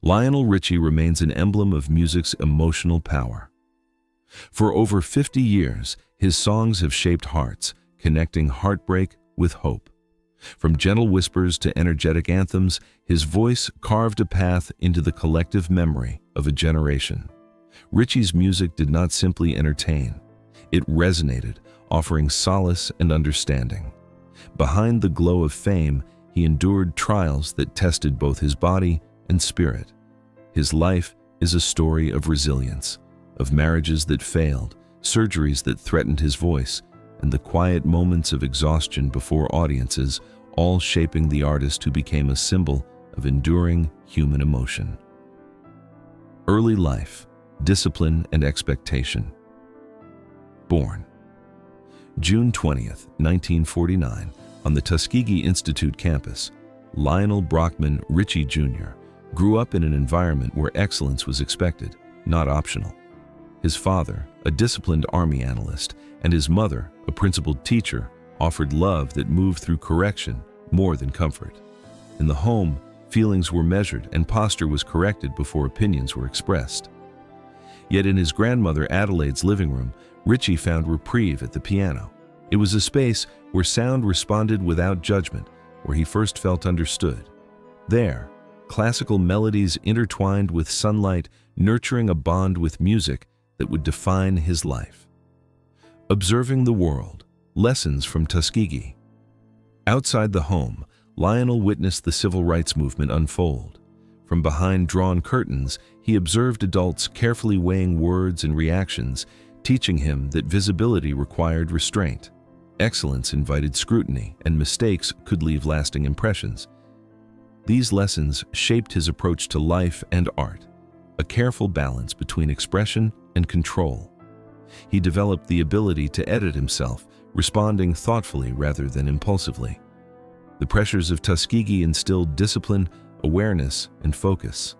Lionel Richie remains an emblem of music's emotional power. For over 50 years, his songs have shaped hearts, connecting heartbreak with hope. From gentle whispers to energetic anthems, his voice carved a path into the collective memory of a generation. Richie's music did not simply entertain. It resonated, offering solace and understanding. Behind the glow of fame, he endured trials that tested both his body and spirit. His life is a story of resilience, of marriages that failed, surgeries that threatened his voice, and the quiet moments of exhaustion before audiences, all shaping the artist who became a symbol of enduring human emotion. Early life, discipline, and expectation. Born June 20th, 1949, on the Tuskegee Institute campus, Lionel Brockman Richie Jr. grew up in an environment where excellence was expected, not optional. His father, a disciplined Army analyst, and his mother, a principled teacher, offered love that moved through correction more than comfort. In the home, feelings were measured and posture was corrected before opinions were expressed. Yet in his grandmother Adelaide's living room, Richie found reprieve at the piano. It was a space where sound responded without judgment, where he first felt understood. There, classical melodies intertwined with sunlight, nurturing a bond with music that would define his life. Observing the world, lessons from Tuskegee. Outside the home, Lionel witnessed the civil rights movement unfold. From behind drawn curtains, he observed adults carefully weighing words and reactions, teaching him that visibility required restraint. Excellence invited scrutiny, and mistakes could leave lasting impressions. These lessons shaped his approach to life and art, a careful balance between expression and control. He developed the ability to edit himself, responding thoughtfully rather than impulsively. The pressures of Tuskegee instilled discipline, awareness, and focus.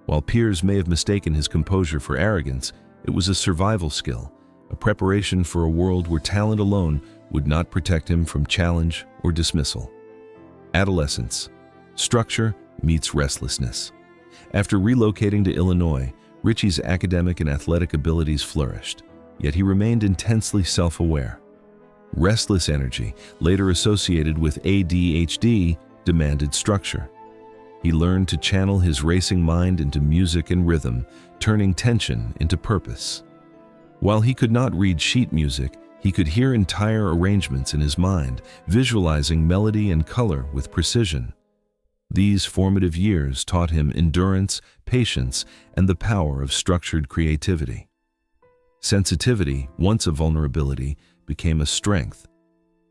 While peers may have mistaken his composure for arrogance, it was a survival skill, a preparation for a world where talent alone would not protect him from challenge or dismissal. Adolescence. Structure meets restlessness. After relocating to Illinois, Richie's academic and athletic abilities flourished, yet he remained intensely self-aware. Restless energy, later associated with ADHD, demanded structure. He learned to channel his racing mind into music and rhythm, turning tension into purpose. While he could not read sheet music, he could hear entire arrangements in his mind, visualizing melody and color with precision. These formative years taught him endurance, patience, and the power of structured creativity. Sensitivity, once a vulnerability, became a strength.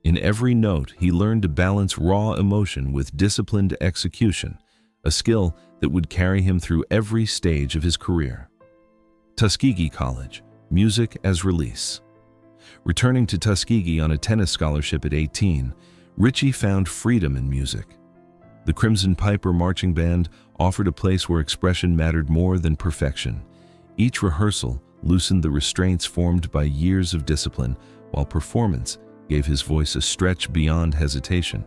In every note, he learned to balance raw emotion with disciplined execution, a skill that would carry him through every stage of his career. Tuskegee College, music as release. Returning to Tuskegee on a tennis scholarship at 18, Richie found freedom in music. The Crimson Piper Marching Band offered a place where expression mattered more than perfection. Each rehearsal loosened the restraints formed by years of discipline, while performance gave his voice a stretch beyond hesitation.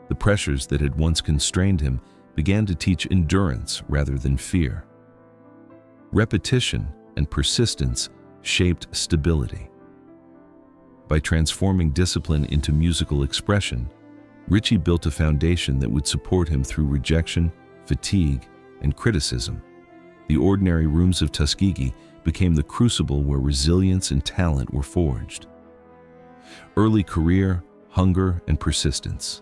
The pressures that had once constrained him began to teach endurance rather than fear. Repetition and persistence shaped stability. By transforming discipline into musical expression, Richie built a foundation that would support him through rejection, fatigue, and criticism. The ordinary rooms of Tuskegee became the crucible where resilience and talent were forged. Early career, hunger, and persistence.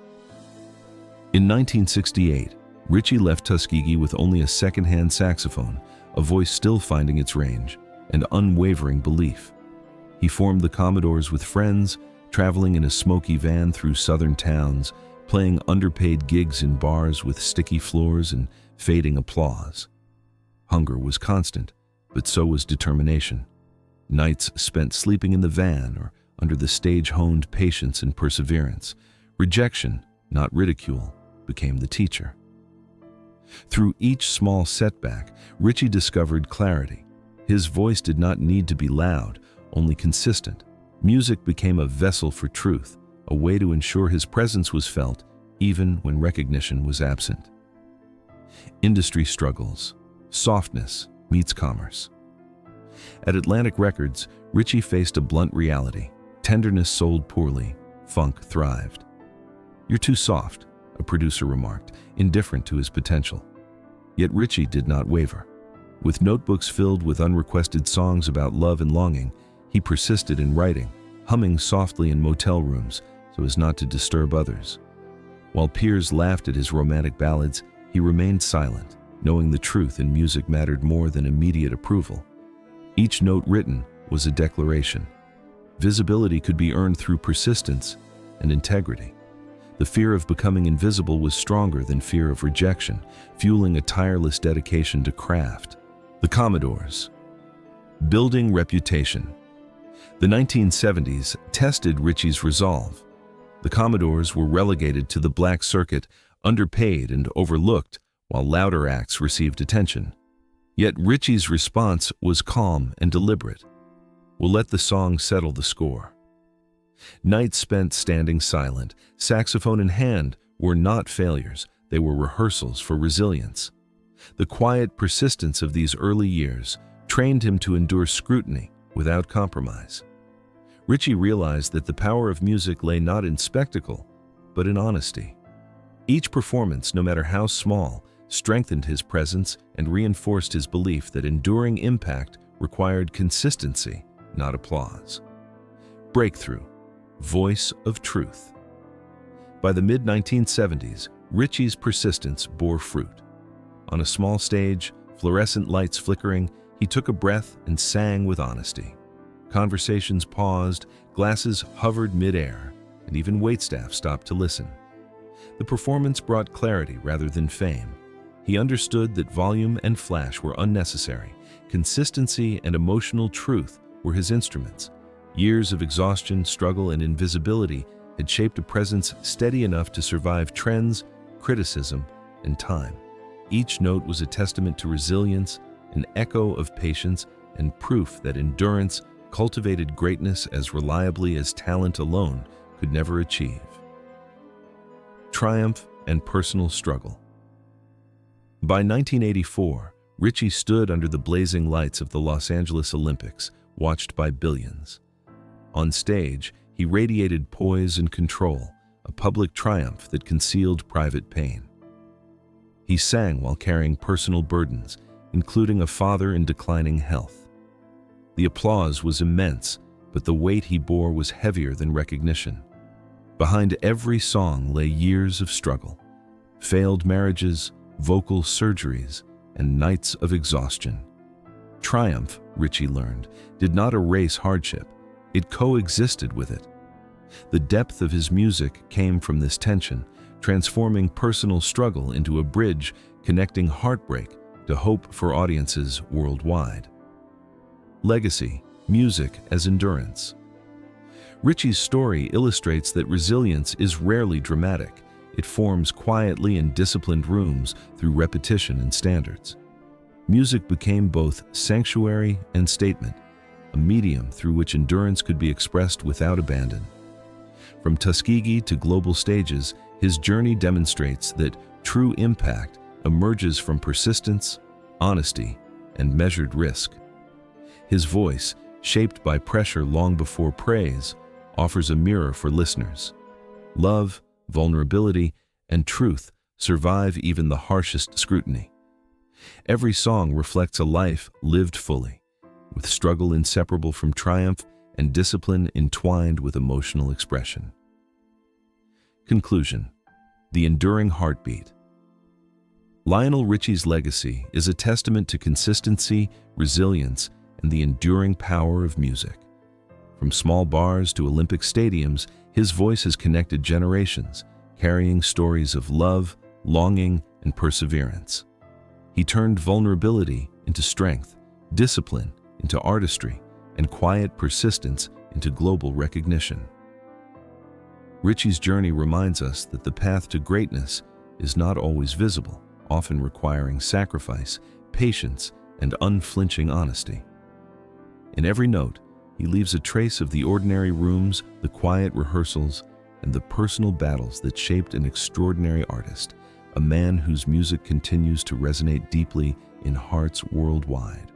In 1968, Richie left Tuskegee with only a second-hand saxophone, a voice still finding its range, and unwavering belief. He formed the Commodores with friends, traveling in a smoky van through southern towns, playing underpaid gigs in bars with sticky floors and fading applause. Hunger was constant, but so was determination. Nights spent sleeping in the van or under the stage honed patience and perseverance. Rejection, not ridicule, became the teacher. Through each small setback, Richie discovered clarity. His voice did not need to be loud, only consistent. Music became a vessel for truth, a way to ensure his presence was felt even when recognition was absent. Industry struggles. Softness meets commerce. At Atlantic Records, Richie faced a blunt reality. Tenderness sold poorly. Funk thrived. "You're too soft," a producer remarked, indifferent to his potential. Yet Richie did not waver. With notebooks filled with unrequested songs about love and longing, he persisted in writing, humming softly in motel rooms so as not to disturb others. While peers laughed at his romantic ballads, he remained silent, knowing the truth in music mattered more than immediate approval. Each note written was a declaration. Visibility could be earned through persistence and integrity. The fear of becoming invisible was stronger than fear of rejection, fueling a tireless dedication to craft. The Commodores. Building reputation. The 1970s tested Richie's resolve. The Commodores were relegated to the black circuit, underpaid and overlooked, while louder acts received attention. Yet Richie's response was calm and deliberate. "We'll let the song settle the score." Nights spent standing silent, saxophone in hand, were not failures, they were rehearsals for resilience. The quiet persistence of these early years trained him to endure scrutiny without compromise. Richie realized that the power of music lay not in spectacle, but in honesty. Each performance, no matter how small, strengthened his presence and reinforced his belief that enduring impact required consistency, not applause. Breakthrough. Voice of truth. By the mid-1970s, Richie's persistence bore fruit. On a small stage, fluorescent lights flickering, he took a breath and sang with honesty. Conversations paused, glasses hovered mid-air, and even waitstaff stopped to listen. The performance brought clarity rather than fame. He understood that volume and flash were unnecessary. Consistency and emotional truth were his instruments. Years of exhaustion, struggle, and invisibility had shaped a presence steady enough to survive trends, criticism, and time. Each note was a testament to resilience, an echo of patience, and proof that endurance cultivated greatness as reliably as talent alone could never achieve. Triumph and personal struggle. By 1984, Richie stood under the blazing lights of the Los Angeles Olympics, watched by billions. On stage, he radiated poise and control, a public triumph that concealed private pain. He sang while carrying personal burdens, including a father in declining health. The applause was immense, but the weight he bore was heavier than recognition. Behind every song lay years of struggle, failed marriages, vocal surgeries, and nights of exhaustion. Triumph, Richie learned, did not erase hardship. It coexisted with it. The depth of his music came from this tension, transforming personal struggle into a bridge connecting heartbreak to hope for audiences worldwide. Legacy, music as endurance. Richie's story illustrates that resilience is rarely dramatic. It forms quietly in disciplined rooms through repetition and standards. Music became both sanctuary and statement, a medium through which endurance could be expressed without abandon. From Tuskegee to global stages, his journey demonstrates that true impact emerges from persistence, honesty, and measured risk. His voice, shaped by pressure long before praise, offers a mirror for listeners. Love, vulnerability, and truth survive even the harshest scrutiny. Every song reflects a life lived fully, with struggle inseparable from triumph and discipline entwined with emotional expression. Conclusion: the enduring heartbeat. Lionel Richie's legacy is a testament to consistency, resilience, and the enduring power of music. From small bars to Olympic stadiums, his voice has connected generations, carrying stories of love, longing, and perseverance. He turned vulnerability into strength, discipline into artistry, and quiet persistence into global recognition. Richie's journey reminds us that the path to greatness is not always visible, often requiring sacrifice, patience, and unflinching honesty. In every note, he leaves a trace of the ordinary rooms, the quiet rehearsals, and the personal battles that shaped an extraordinary artist, a man whose music continues to resonate deeply in hearts worldwide.